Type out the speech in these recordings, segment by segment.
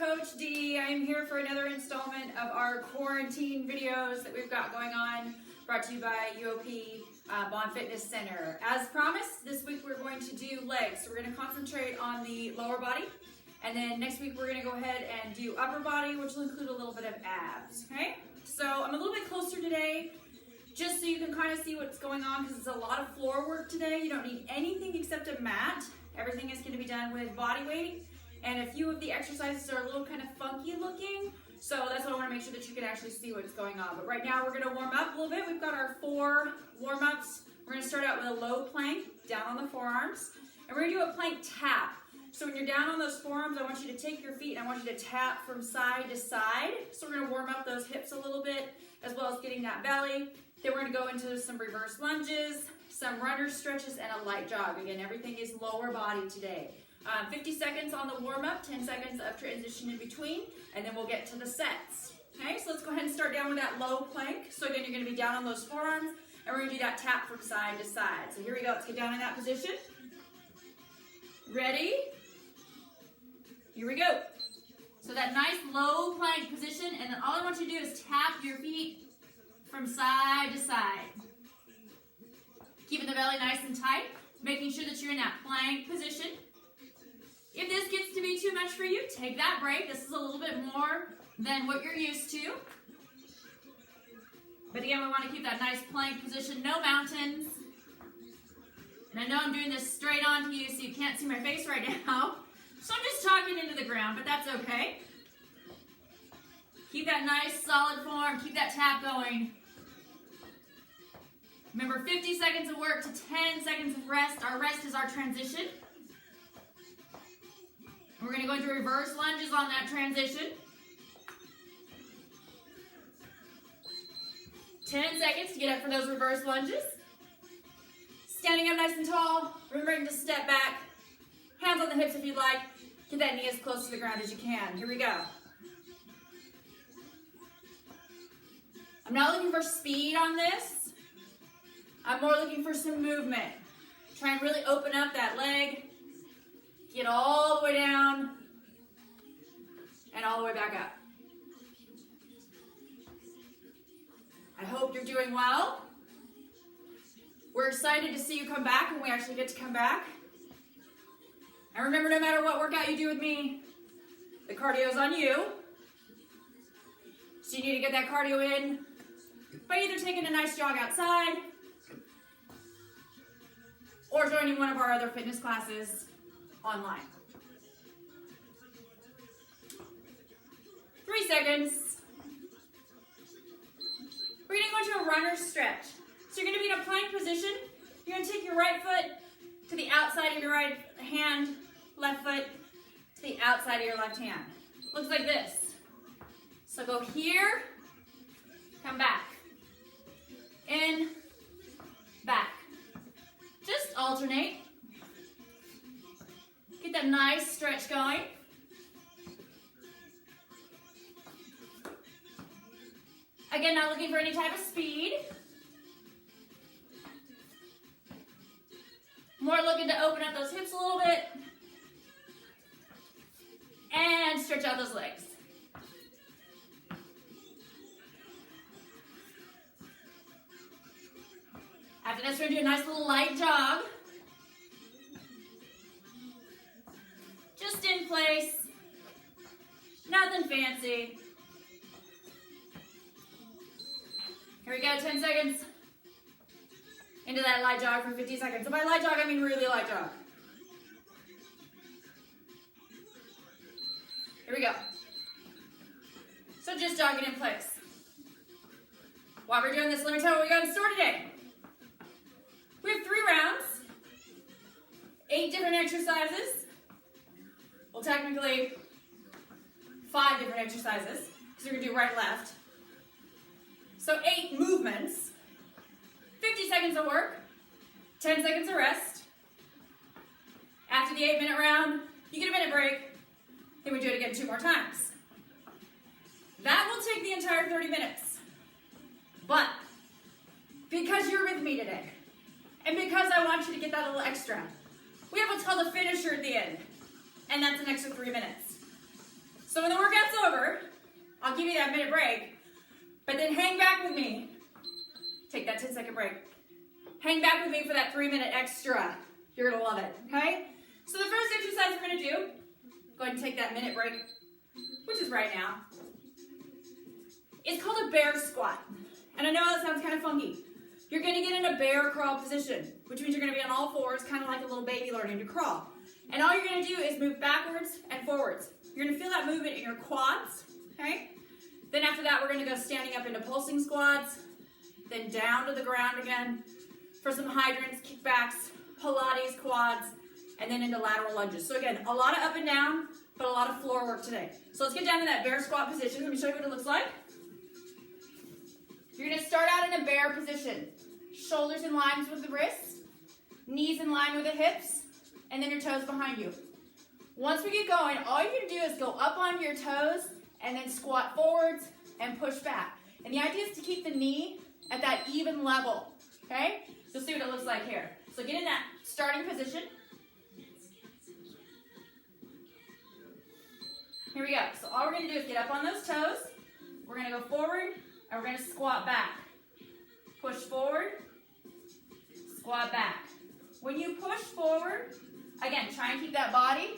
Coach D. I am here for another installment of our quarantine videos that we've got going on, brought to you by UOP Bond Fitness Center. As promised, this week we're going to do legs. So we're going to concentrate on the lower body, and then next week we're going to go ahead and do upper body, which will include a little bit of abs, okay? So I'm a little bit closer today, just so you can kind of see what's going on, because it's a lot of floor work today. You don't need anything except a mat. Everything is going to be done with body weight, and a few of the exercises are a little kind of funky looking, so that's why I want to make sure that you can actually see what's going on. But right now we're going to warm up a little bit. We've got our 4 warm-ups. We're going to start out with a low plank, down on the forearms, and we're going to do a plank tap. So when you're down on those forearms, I want you to take your feet and I want you to tap from side to side. So we're going to warm up those hips a little bit, as well as getting that belly. Then we're going to go into some reverse lunges, some runner stretches, and a light jog. Again, everything is lower body today. 50 seconds on the warm-up, 10 seconds of transition in between, and then we'll get to the sets. Okay, so let's go ahead and start down with that low plank. So again, you're going to be down on those forearms, and we're going to do that tap from side to side. So here we go. Let's get down in that position. Ready? Here we go. So that nice low plank position, and then all I want you to do is tap your feet from side to side. Keeping the belly nice and tight, making sure that you're in that plank position. If this gets to be too much for you, take that break. This is a little bit more than what you're used to. But again, we want to keep that nice plank position, no mountains. And I know I'm doing this straight on to you, so you can't see my face right now. So I'm just talking into the ground, but that's okay. Keep that nice solid form, keep that tap going. Remember, 50 seconds of work to 10 seconds of rest. Our rest is our transition. We're going to go into reverse lunges on that transition. 10 seconds to get up for those reverse lunges. Standing up nice and tall, remembering to step back. Hands on the hips if you'd like. Get that knee as close to the ground as you can. Here we go. I'm not looking for speed on this. I'm more looking for some movement. Try and really open up that leg. Get all the way down and all the way back up. I hope you're doing well. We're excited to see you come back when we actually get to come back. And remember, no matter what workout you do with me, the cardio's on you. So you need to get that cardio in by either taking a nice jog outside or joining one of our other fitness classes online. 3 seconds. We're going to go into a runner stretch. So you're going to be in a plank position. You're going to take your right foot to the outside of your right hand, left foot to the outside of your left hand. Looks like this. So go here, come back, in, back. Just alternate. Get that nice stretch going. Again, not looking for any type of speed. More looking to open up those hips a little bit. And stretch out those legs. After this, we're going to do a nice little light jog. Just in place. Nothing fancy. Here we go, 10 seconds. Into that light jog for 50 seconds. So by light jog, I mean really light jog. Here we go. So just jogging in place. While we're doing this, let me tell you what we got in store today. We have 3 rounds, 8 different exercises. Well, technically, 5 different exercises, because we're going to do right, left. So 8 movements, 50 seconds of work, 10 seconds of rest. After the 8-minute round, you get a minute break, then we do it again 2 more times. That will take the entire 30 minutes. But because you're with me today, and because I want you to get that little extra, we have what's called a finisher at the end, and that's an extra 3 minutes. So when the workout's over, I'll give you that minute break, but then hang back with me. Take that 10-second break. Hang back with me for that 3-minute extra. You're gonna love it, okay? So the first exercise we're gonna do, go ahead and take that minute break, which is right now. It's called a bear squat. And I know that sounds kind of funky. You're gonna get in a bear crawl position, which means you're gonna be on all fours, kind of like a little baby learning to crawl. And all you're gonna do is move backwards and forwards. You're gonna feel that movement in your quads, okay? Then after that, we're gonna go standing up into pulsing squats, then down to the ground again for some hydrants, kickbacks, Pilates, quads, and then into lateral lunges. So again, a lot of up and down, but a lot of floor work today. So let's get down to that bear squat position. Let me show you what it looks like. You're gonna start out in a bear position. Shoulders in line with the wrists, knees in line with the hips, and then your toes behind you. Once we get going, all you're gonna do is go up on your toes and then squat forwards and push back. And the idea is to keep the knee at that even level, okay? So see what it looks like here. So get in that starting position. Here we go. So all we're gonna do is get up on those toes. We're gonna go forward and we're gonna squat back. Push forward, squat back. When you push forward, again, try and keep that body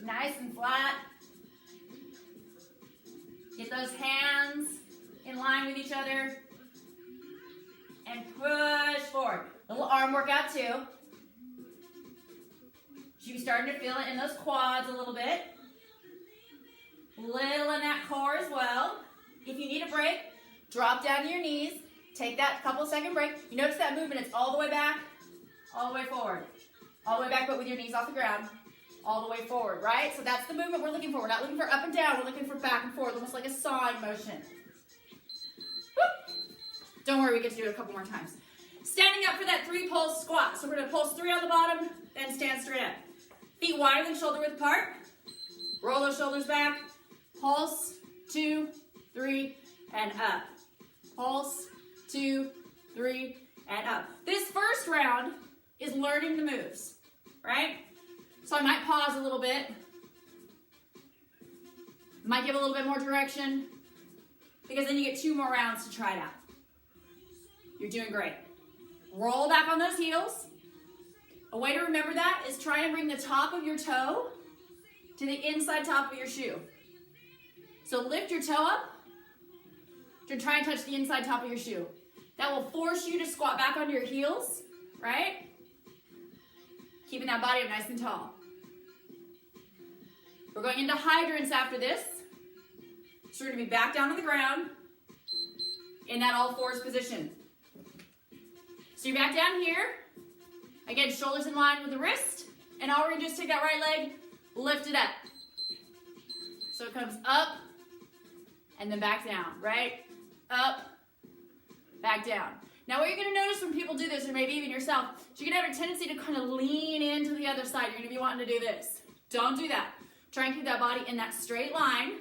nice and flat. Get those hands in line with each other and push forward. A little arm workout too. You should be starting to feel it in those quads a little bit. Little in that core as well. If you need a break, drop down to your knees. Take that couple second break. You notice that movement, it's all the way back, all the way forward. All the way back, but with your knees off the ground. All the way forward, right? So that's the movement we're looking for. We're not looking for up and down. We're looking for back and forth, almost like a sawing motion. Whoop. Don't worry, we get to do it a couple more times. Standing up for that 3 pulse squat. So we're going to pulse 3 on the bottom, then stand straight up. Feet wider than shoulder width apart. Roll those shoulders back. Pulse, 2, 3, and up. Pulse, 2, 3, and up. This first round is learning the moves, right? So I might pause a little bit. Might give a little bit more direction, because then you get 2 more rounds to try it out. You're doing great. Roll back on those heels. A way to remember that is try and bring the top of your toe to the inside top of your shoe. So lift your toe up to try and touch the inside top of your shoe. That will force you to squat back onto your heels, right? Keeping that body up nice and tall. We're going into hydrants after this. So we're going to be back down on the ground in that all fours position. So you're back down here. Again, shoulders in line with the wrist. And all we're going to do is take that right leg, lift it up. So it comes up and then back down, right? Up, back down. Now what you're going to notice when people do this, or maybe even yourself, is you're going to have a tendency to kind of lean into the other side. You're going to be wanting to do this. Don't do that. Try and keep that body in that straight line.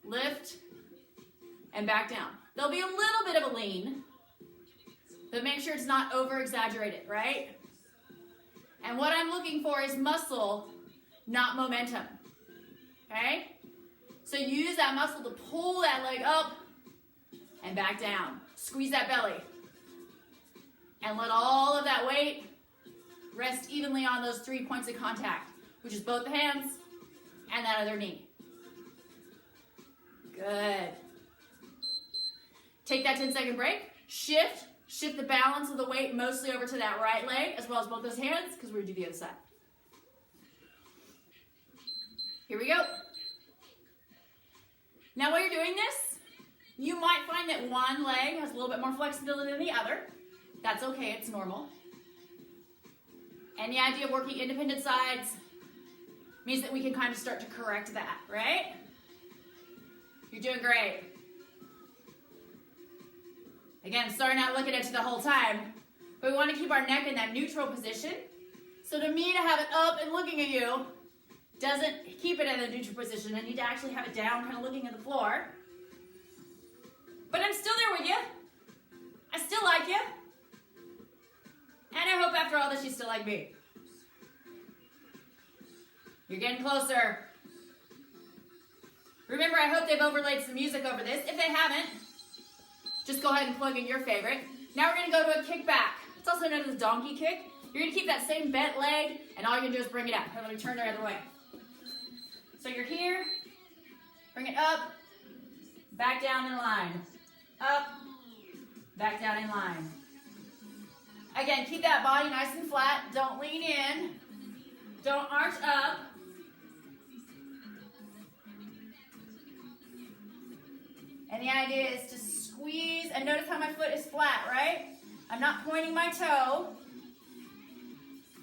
Lift and back down. There'll be a little bit of a lean, but make sure it's not over-exaggerated, right? And what I'm looking for is muscle, not momentum, okay? So use that muscle to pull that leg up and back down. Squeeze that belly. And let all of that weight rest evenly on those 3 points of contact, which is both the hands and that other knee. Good. Take that 10-second break. Shift the balance of the weight mostly over to that right leg, as well as both those hands, because we're going to do the other side. Here we go. Now while you're doing this, you might find that one leg has a little bit more flexibility than the other. That's okay, it's normal. And the idea of working independent sides means that we can kind of start to correct that, right? You're doing great. Again, starting out looking at you the whole time, but we want to keep our neck in that neutral position. So to me, to have it up and looking at you doesn't keep it in a neutral position. I need to actually have it down, kind of looking at the floor. But I'm still there with you. I still like you. And I hope after all this you still like me. You're getting closer. Remember, I hope they've overlaid some music over this. If they haven't, just go ahead and plug in your favorite. Now we're gonna go to a kickback. It's also known as a donkey kick. You're gonna keep that same bent leg, and all you're gonna do is bring it up. And let me turn the other way. So you're here, bring it up, back down in line. Up, back down in line. Again, keep that body nice and flat. Don't lean in. Don't arch up. And the idea is to squeeze, and notice how my foot is flat, right? I'm not pointing my toe.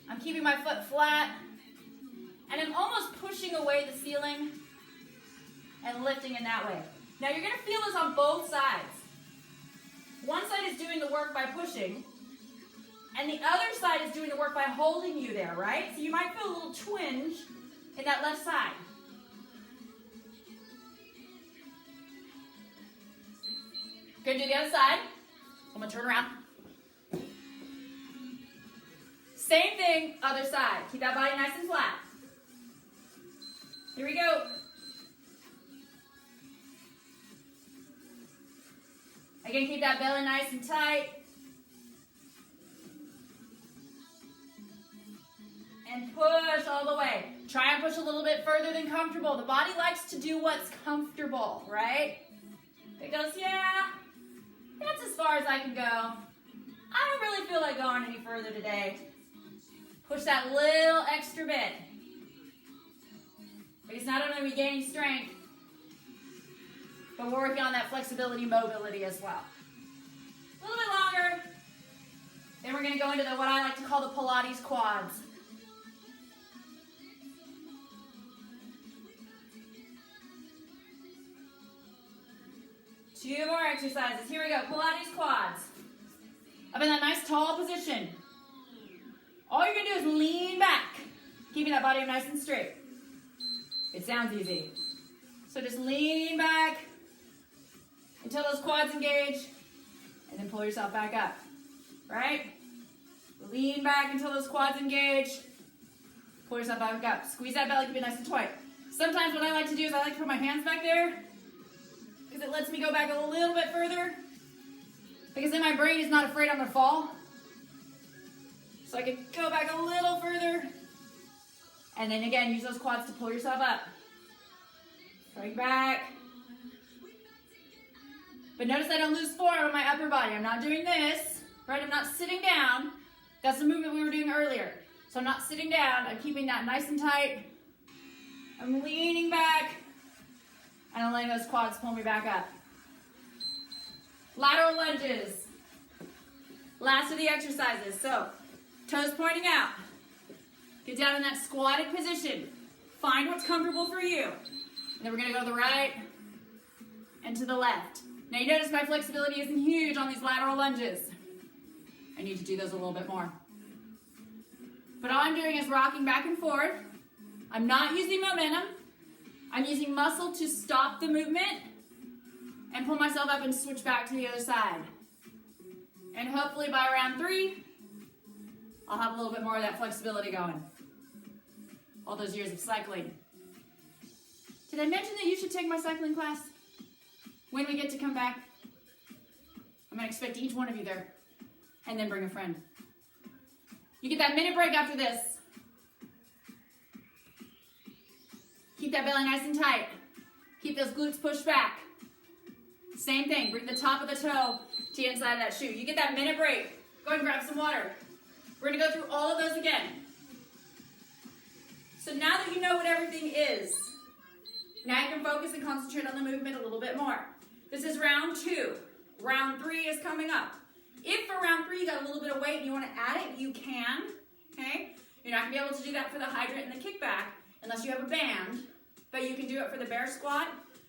I'm keeping my foot flat, and I'm almost pushing away the ceiling and lifting in that way. Now you're gonna feel this on both sides. One side is doing the work by pushing, and the other side is doing the work by holding you there, right? So you might feel a little twinge in that left side. Gonna do the other side. I'm gonna turn around. Same thing, other side. Keep that body nice and flat. Here we go. Again, keep that belly nice and tight. And push all the way. Try and push a little bit further than comfortable. The body likes to do what's comfortable, right? It goes, yeah, that's as far as I can go. I don't really feel like going any further today. Push that little extra bit. Because not only are we gaining strength, but we're working on that flexibility, mobility as well. A little bit longer. Then we're going to go into what I like to call the Pilates quads. Two more exercises. Here we go. Pilates quads. Up in that nice tall position. All you're going to do is lean back, keeping that body nice and straight. It sounds easy. So just lean back until those quads engage, and then pull yourself back up, right? Lean back until those quads engage. Pull yourself back up. Squeeze that belly, keep it nice and tight. Sometimes what I like to do is I like to put my hands back there because it lets me go back a little bit further, because then my brain is not afraid I'm going to fall. So I can go back a little further, and then again, use those quads to pull yourself up. Going back. But notice I don't lose form on my upper body. I'm not doing this, right? I'm not sitting down. That's the movement we were doing earlier. So I'm not sitting down. I'm keeping that nice and tight. I'm leaning back, and I'm letting those quads pull me back up. Lateral lunges. Last of the exercises. So, toes pointing out. Get down in that squatted position. Find what's comfortable for you. And then we're going to go to the right and to the left. Now you notice my flexibility isn't huge on these lateral lunges. I need to do those a little bit more. But all I'm doing is rocking back and forth. I'm not using momentum. I'm using muscle to stop the movement and pull myself up and switch back to the other side. And hopefully by round 3, I'll have a little bit more of that flexibility going. All those years of cycling. Did I mention that you should take my cycling class when we get to come back? I'm going to expect each one of you there. And then bring a friend. You get that minute break after this. Keep that belly nice and tight. Keep those glutes pushed back. Same thing. Bring the top of the toe to the inside of that shoe. You get that minute break. Go ahead and grab some water. We're going to go through all of those again. So now that you know what everything is, now you can focus and concentrate on the movement a little bit more. This is round 2. Round 3 is coming up. If for round 3 you got a little bit of weight and you want to add it, you can. Okay? You're not going to be able to do that for the hydrant and the kickback unless you have a band, but you can do it for the bear squat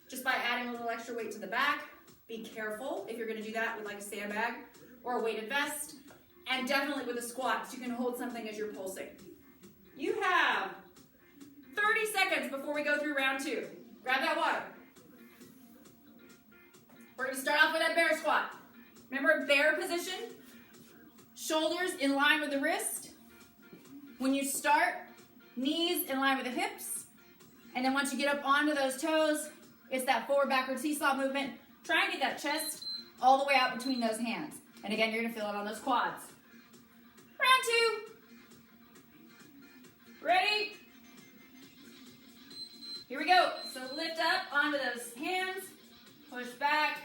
just by adding a little extra weight to the back. Be careful if you're going to do that with like a sandbag or a weighted vest, and definitely with the squats, you can hold something as you're pulsing. You have 30 seconds before we go through round 2. Grab that water. We're going to start off with that bear squat. Remember, bear position, shoulders in line with the wrist. When you start, knees in line with the hips. And then once you get up onto those toes, It's that forward, backward seesaw movement. Try and get that chest all the way out between those hands. And again, you're gonna feel it on those quads. Round 2. Ready? Here we go. So lift up onto those hands, push back,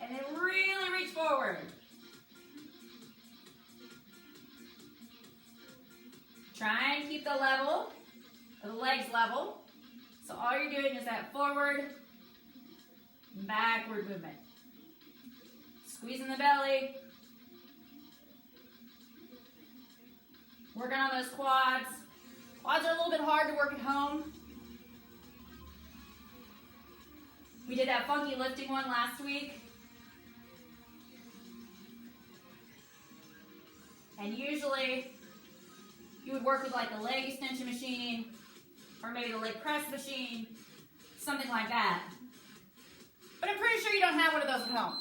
and then really reach forward. Try and keep the level, the legs level. So all you're doing is that forward, backward movement. Squeezing the belly. Working on those quads. Quads are a little bit hard to work at home. We did that funky lifting one last week. And usually you would work with like a leg extension machine or maybe the leg press machine, something like that. But I'm pretty sure you don't have one of those at home.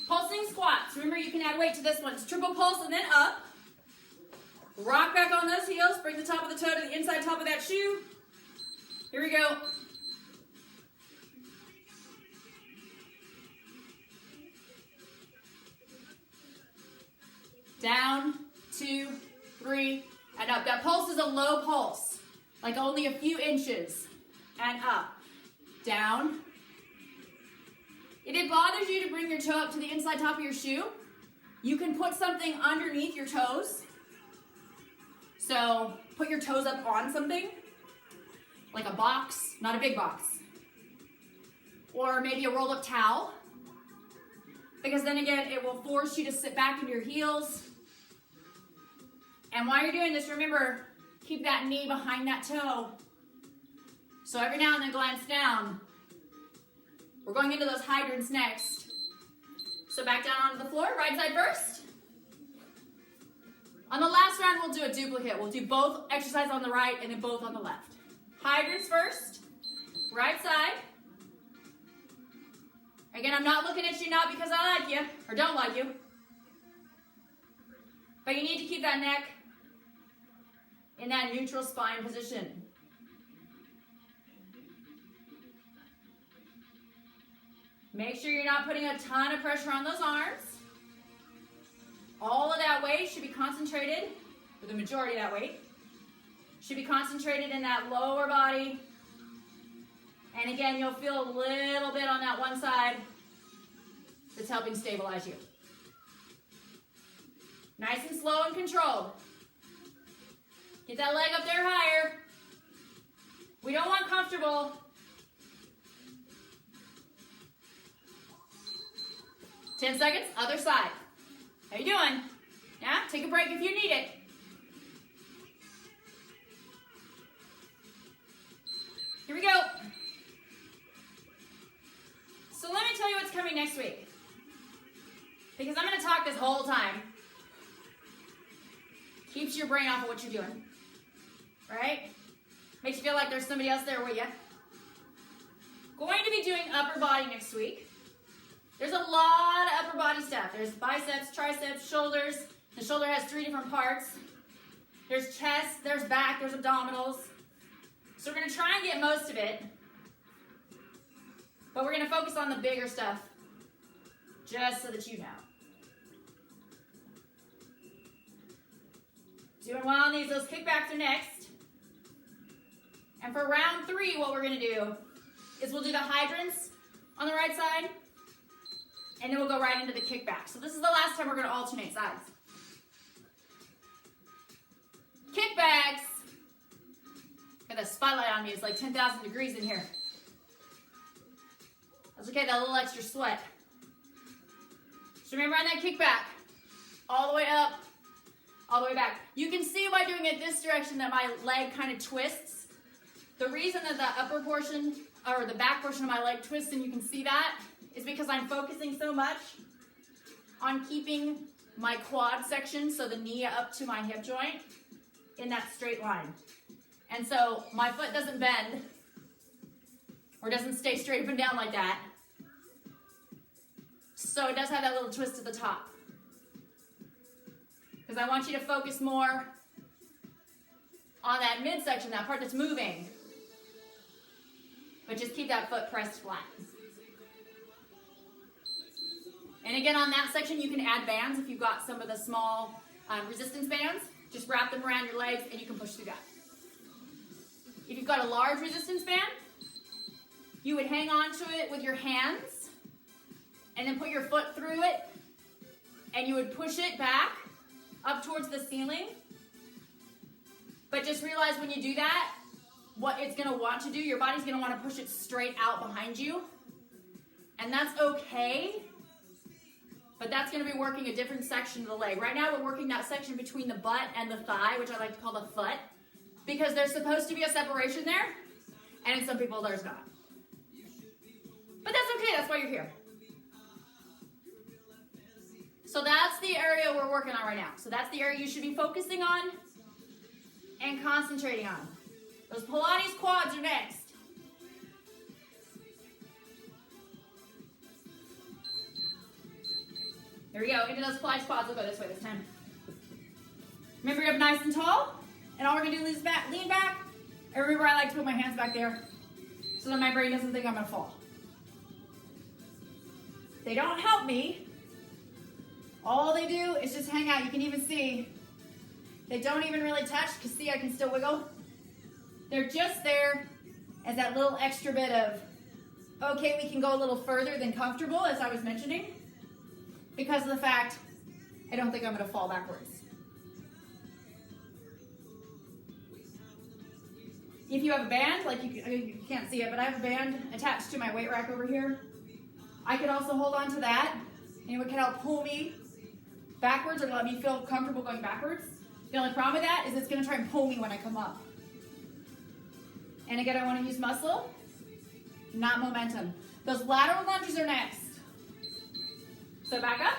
Pulsing squats. Remember, you can add weight to this one. It's triple pulse and then up. Rock back on those heels. Bring the top of the toe to the inside top of that shoe. Here we go. Down, 2, 3, and up. That pulse is a low pulse, like only a few inches, and up. Down. If it bothers you to bring your toe up to the inside top of your shoe, you can put something underneath your toes. So put your toes up on something, like a box, not a big box, or maybe a rolled up towel, because then again, it will force you to sit back in your heels. And while you're doing this, remember, keep that knee behind that toe. So every now and then glance down. We're going into those hydrants next. So back down onto the floor, right side first. On the last round, we'll do a duplicate. We'll do both exercises on the right and then both on the left. Hydrants first, right side. Again, I'm not looking at you not because I like you or don't like you. But you need to keep that neck in that neutral spine position. Make sure you're not putting a ton of pressure on those arms. All of that weight should be concentrated, or the majority of that weight, should be concentrated in that lower body. And again, you'll feel a little bit on that one side that's helping stabilize you. Nice and slow and controlled. Get that leg up there higher. We don't want comfortable. Ten seconds, other side. How you doing? Yeah, take a break if you need it. Here we go. So let me tell you what's coming next week. Because I'm going to talk this whole time. Keeps your brain off of what you're doing. Right? Makes you feel like there's somebody else there with you. Going to be doing upper body next week. There's a lot of upper body stuff. There's biceps, triceps, shoulders. The shoulder has 3 different parts. There's chest, there's back, there's abdominals. So we're going to try and get most of it. But we're going to focus on the bigger stuff, just so that you know. Doing well on these. Those kickbacks are next. And for round 3, what we're going to do is we'll do the hydrants on the right side, and then we'll go right into the kickback. So this is the last time we're going to alternate sides. Kickbacks. Got that spotlight on me. It's like 10,000 degrees in here. That's okay, that little extra sweat. Just remember on that kickback, all the way up, all the way back. You can see by doing it this direction that my leg kind of twists. The reason that the upper portion, or the back portion of my leg twists, and you can see that, is because I'm focusing so much on keeping my quad section, so the knee up to my hip joint, in that straight line. And so my foot doesn't bend, or doesn't stay straight up and down like that. So it does have that little twist at the top. Because I want you to focus more on that midsection, that part that's moving. but just keep that foot pressed flat. And again, on that section, you can add bands if you've got some of the small resistance bands. Just wrap them around your legs and you can push through that. If you've got a large resistance band, you would hang on to it with your hands and then put your foot through it and you would push it back up towards the ceiling. But just realize when you do that, what it's going to want to do, your body's going to want to push it straight out behind you. And that's okay, but that's going to be working a different section of the leg. Right now we're working that section between the butt and the thigh, which I like to call the foot, because there's supposed to be a separation there, and in some people there's not. But that's okay, that's why you're here. So that's the area we're working on right now. So that's the area you should be focusing on and concentrating on. Those Pilates quads are next. There we go, into those Pilates quads. We'll go this way this time. Remember, you're up nice and tall, and all we're gonna do is lean back. And remember, I like to put my hands back there so that my brain doesn't think I'm gonna fall. They don't help me. All they do is just hang out. You can even see they don't even really touch, because see, I can still wiggle. They're just there as that little extra bit of, okay, we can go a little further than comfortable, as I was mentioning, because of the fact I don't think I'm gonna fall backwards. If you have a band, like you can't see it, but I have a band attached to my weight rack over here. I could also hold on to that, and it can help pull me backwards or let me feel comfortable going backwards. The only problem with that is it's going to try and pull me when I come up. And again, I want to use muscle, not momentum. Those lateral lunges are next. So back up.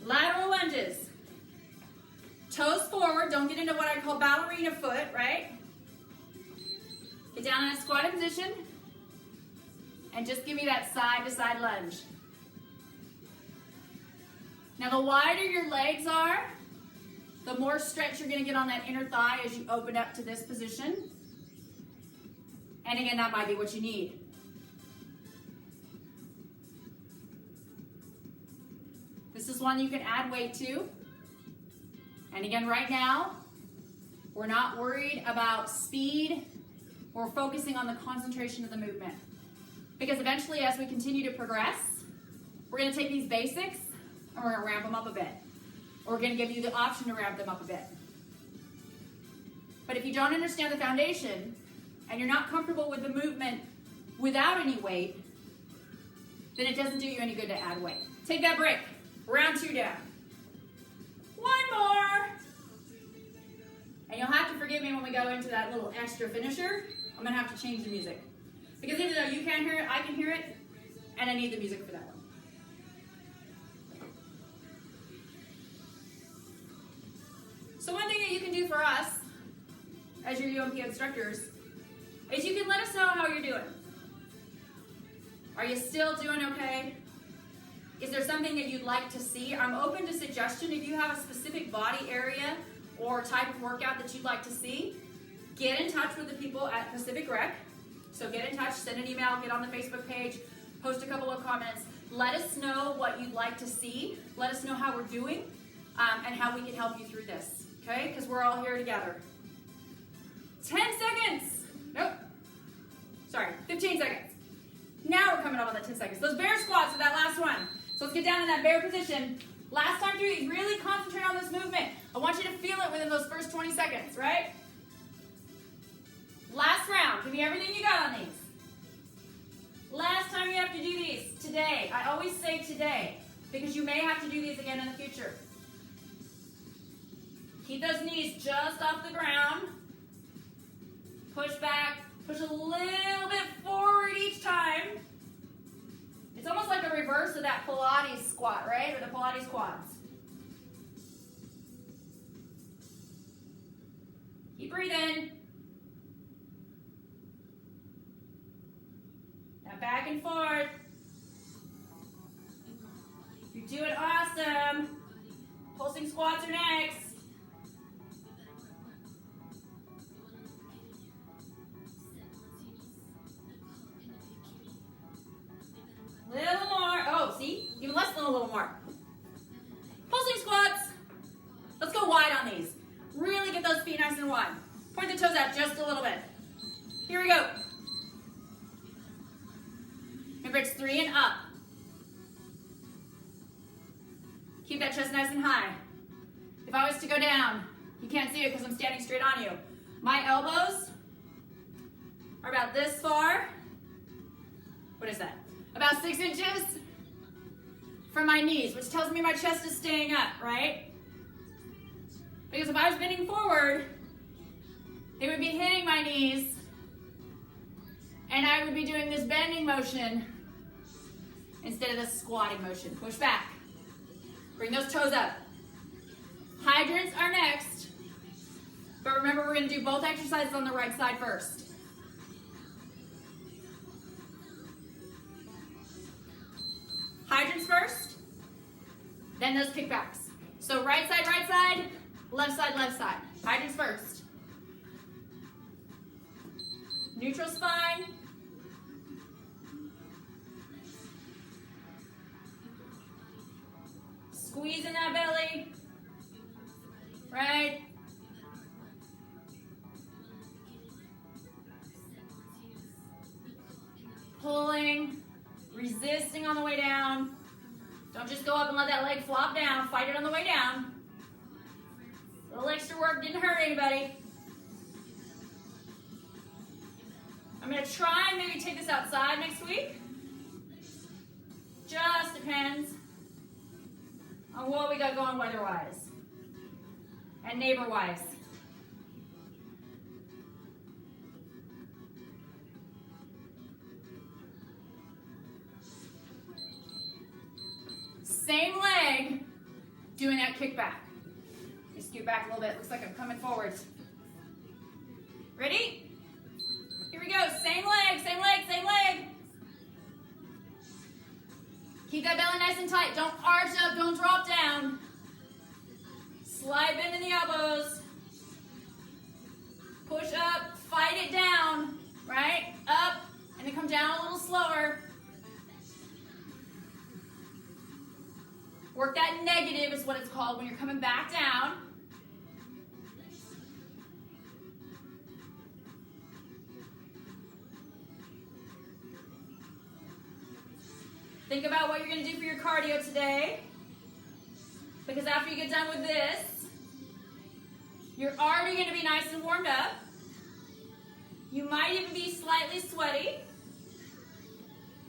Lateral lunges. Toes forward. Don't get into what I call ballerina foot, right? Get down in a squatted position. And just give me that side-to-side lunge. Now, the wider your legs are, the more stretch you're going to get on that inner thigh as you open up to this position. And again, that might be what you need. This is one you can add weight to. And again, right now, we're not worried about speed. We're focusing on the concentration of the movement. Because eventually, as we continue to progress, we're going to take these basics and we're going to ramp them up a bit. Or we're going to give you the option to ramp them up a bit. But if you don't understand the foundation and you're not comfortable with the movement without any weight, then it doesn't do you any good to add weight. Take that break. Round 2 down. One more. And you'll have to forgive me when we go into that little extra finisher. I'm going to have to change the music. Because even though you can't hear it, I can hear it, and I need the music for that one. So one thing that you can do for us, as your UMP instructors, is you can let us know how you're doing. Are you still doing okay? Is there something that you'd like to see? I'm open to suggestion. If you have a specific body area or type of workout that you'd like to see, get in touch with the people at Pacific Rec. So get in touch, send an email, get on the Facebook page, post a couple of comments. Let us know what you'd like to see. Let us know how we're doing and how we can help you through this, okay? Because we're all here together. 10 seconds. Nope. Sorry, 15 seconds. Now we're coming up on the 10 seconds. Those bear squats are that last one. So let's get down in that bear position. Last time through these, really concentrate on this movement. I want you to feel it within those first 20 seconds, right? Last round. Give me everything you got on these. Last time you have to do these. Today. I always say today because you may have to do these again in the future. Keep those knees just off the ground. Push back. Push a little bit forward each time. It's almost like a reverse of that Pilates squat, right? Or the Pilates quads. Keep breathing. Now back and forth. You're doing awesome. Pulsing squats are next. nice and wide. Point the toes out just a little bit. Here we go. Remember, it's 3 and up. Keep that chest nice and high. If I was to go down, you can't see it because I'm standing straight on you. My elbows are about this far. What is that? About 6 inches from my knees, which tells me my chest is staying up, right? Because if I was bending forward, it would be hitting my knees, and I would be doing this bending motion instead of this squatting motion. Push back. Bring those toes up. Hydrants are next, but remember we're going to do both exercises on the right side first. Hydrants first, then those kickbacks. So right side, left side, left side. Hydrants first. Neutral spine. Squeeze in that belly. Right. Pulling, resisting on the way down. Don't just go up and let that leg flop down. Fight it on the way down. A little extra work didn't hurt anybody. I'm going to try and maybe take this outside next week. Just depends on what we got going weather-wise and neighbor-wise. Same leg doing that kickback. You scoot back a little bit. Looks like I'm coming forwards. Ready? Here we go. Same leg, same leg, same leg. Keep that belly nice and tight. Don't arch up, don't drop down. Slide bend in the elbows. Push up, fight it down, right? Up, and then come down a little slower. Work that negative is what it's called when you're coming back down. Think about what you're going to do for your cardio today. Because after you get done with this, you're already going to be nice and warmed up. You might even be slightly sweaty.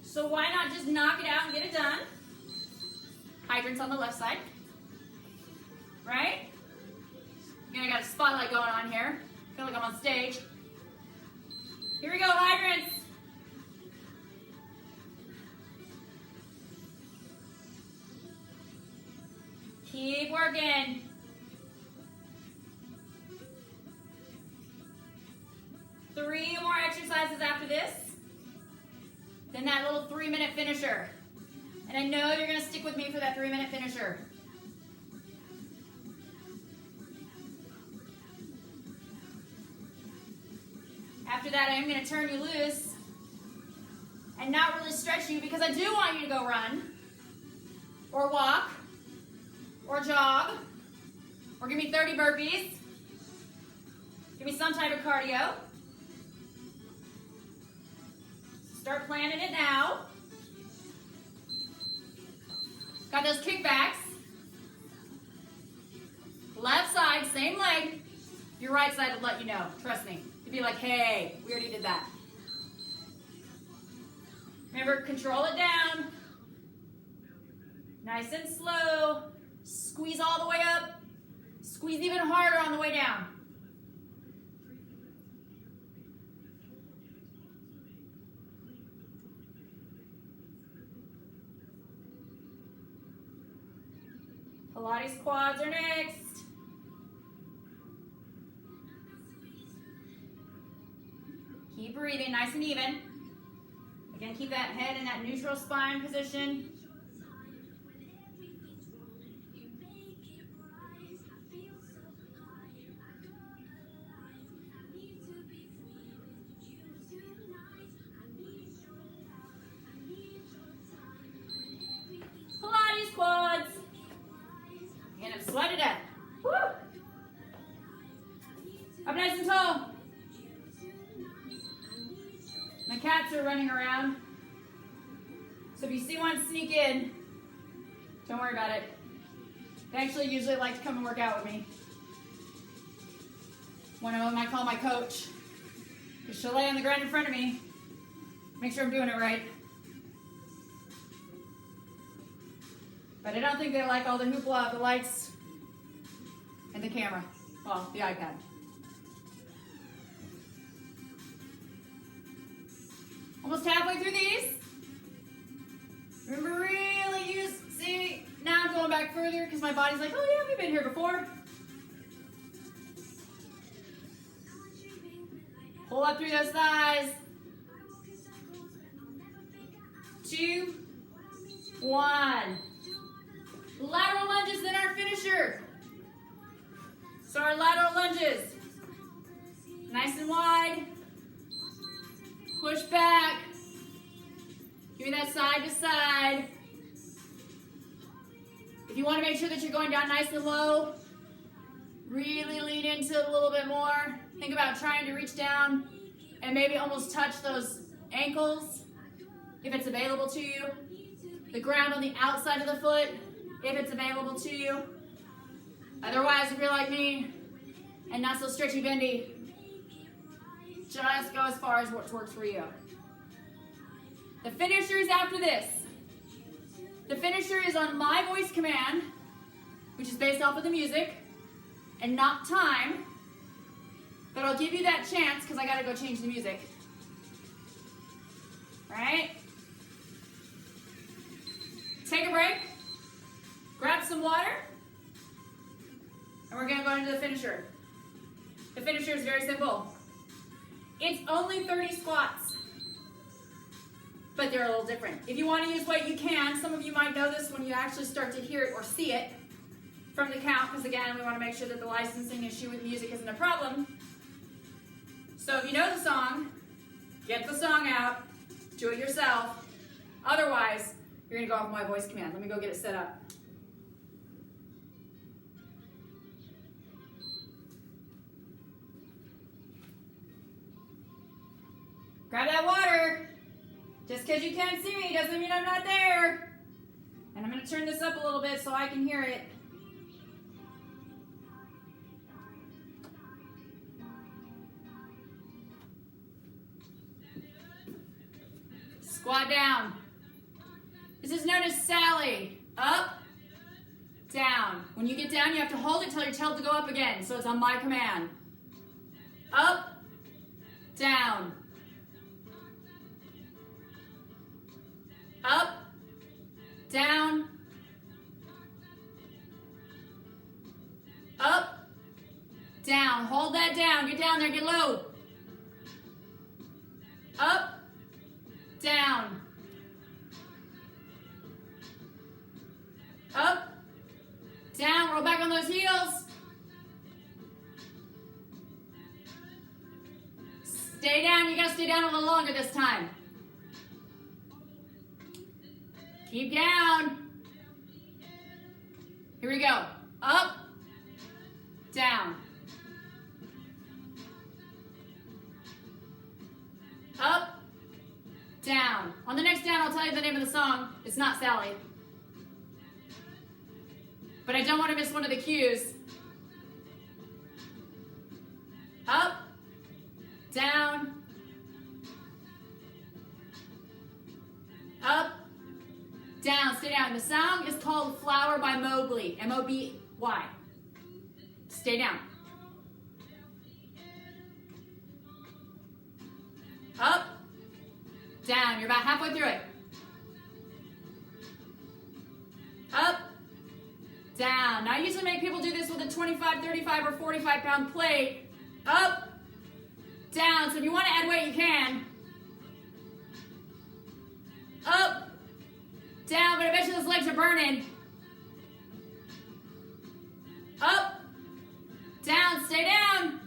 So why not just knock it out and get it done? Hydrants on the left side. Right? Again, I got a spotlight going on here. I feel like I'm on stage. Here we go, hydrants. Keep working. Three more exercises after this. Then that little 3-minute finisher. And I know you're going to stick with me for that 3-minute finisher. After that, I am going to turn you loose and not really stretch you because I do want you to go run or walk or jog or give me 30 burpees. Give me some type of cardio. Start planning it now. Got those kickbacks. Left side, same leg. Your right side will let you know. Trust me. You'd be like, hey, we already did that. Remember, control it down. Nice and slow. Squeeze all the way up. Squeeze even harder on the way down. Pilates quads are next. Keep breathing nice and even. Again, keep that head in that neutral spine position. Pilates quads. And I'm sweating it. Woo! cats are running around. So if you see one sneak in, don't worry about it. They actually usually like to come and work out with me. One of them I call my coach, because she'll lay on the ground in front of me, make sure I'm doing it right. But I don't think they like all the hoopla of the lights and the camera. Well, the iPad. Almost halfway through these. Remember, really use, see, now I'm going back further because my body's like, oh yeah, we've been here before. Pull up through those thighs. 2, 1. Lateral lunges, then our finisher. So our lateral lunges. Nice and wide. Push back. Give me that side to side. If you want to make sure that you're going down nice and low, really lean into it a little bit more. Think about trying to reach down and maybe almost touch those ankles if it's available to you. The ground on the outside of the foot if it's available to you. Otherwise, if you're like me and not so stretchy bendy, just go as far as what works for you. The finisher is after this. The finisher is on my voice command, which is based off of the music and not time. But I'll give you that chance because I got to go change the music. All right? Take a break. Grab some water. And we're going to go into the finisher. The finisher is very simple. It's only 30 squats, but they're a little different. If you want to use weight, you can. Some of you might know this when you actually start to hear it or see it from the count, because again, we want to make sure that the licensing issue with music isn't a problem. So if you know the song, get the song out, do it yourself. Otherwise, you're going to go off my voice command. Let me go get it set up. Grab that water. Just because you can't see me doesn't mean I'm not there. And I'm going to turn this up a little bit so I can hear it. Squat down. This is known as Sally. Up, down. When you get down, you have to hold it, tell your tail to go up again. So it's on my command. Up, down. Up, down, up, down. Hold that down. Get down there. Get low. Up, down. Up, down. Roll back on those heels. Stay down. You got to stay down a little longer this time. Keep down. Here we go. Up, down. Up, down. On the next down, I'll tell you the name of the song. It's not Sally. But I don't want to miss one of the cues. Up, down. Up, down, stay down. The song is called Flower by Mobley. M-O-B-Y. Stay down. Up, down. You're about halfway through it. Up, down. Now I usually make people do this with a 25, 35, or 45 pound plate. Up, down. So if you want to add weight, you can. Up, down, but I bet you those legs are burning. Up, down, stay down.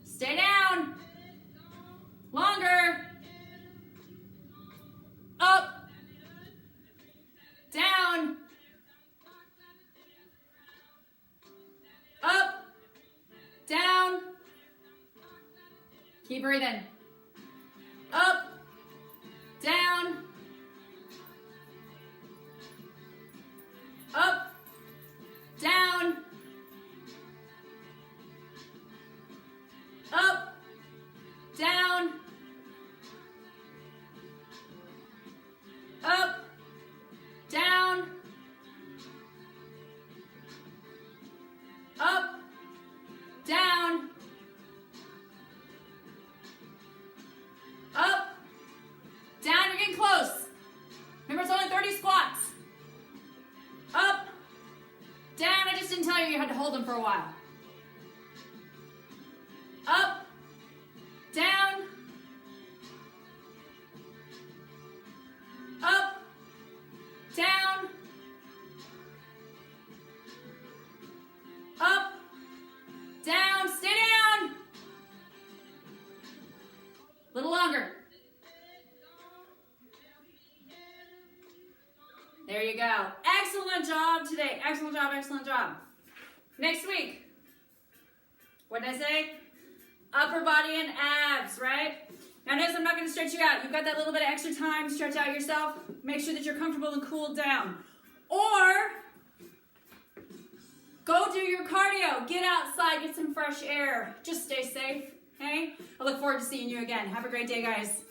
Stay down. Longer. Up, down. Up, down. Keep breathing. Up, down, up, down, up, down, up, down, up, down, up, down. You're getting close. Remember, it's only 30 squats. Up, down. I just didn't tell you had to hold them for a while. Up, down, up, down, up, down. Stay down. A little longer. There you go. Excellent job today. Excellent job, excellent job. Next week, what did I say? Upper body and abs, right? Now notice I'm not going to stretch you out. You've got that little bit of extra time. Stretch out yourself. Make sure that you're comfortable and cooled down. Or go do your cardio. Get outside. Get some fresh air. Just stay safe, okay? I look forward to seeing you again. Have a great day, guys.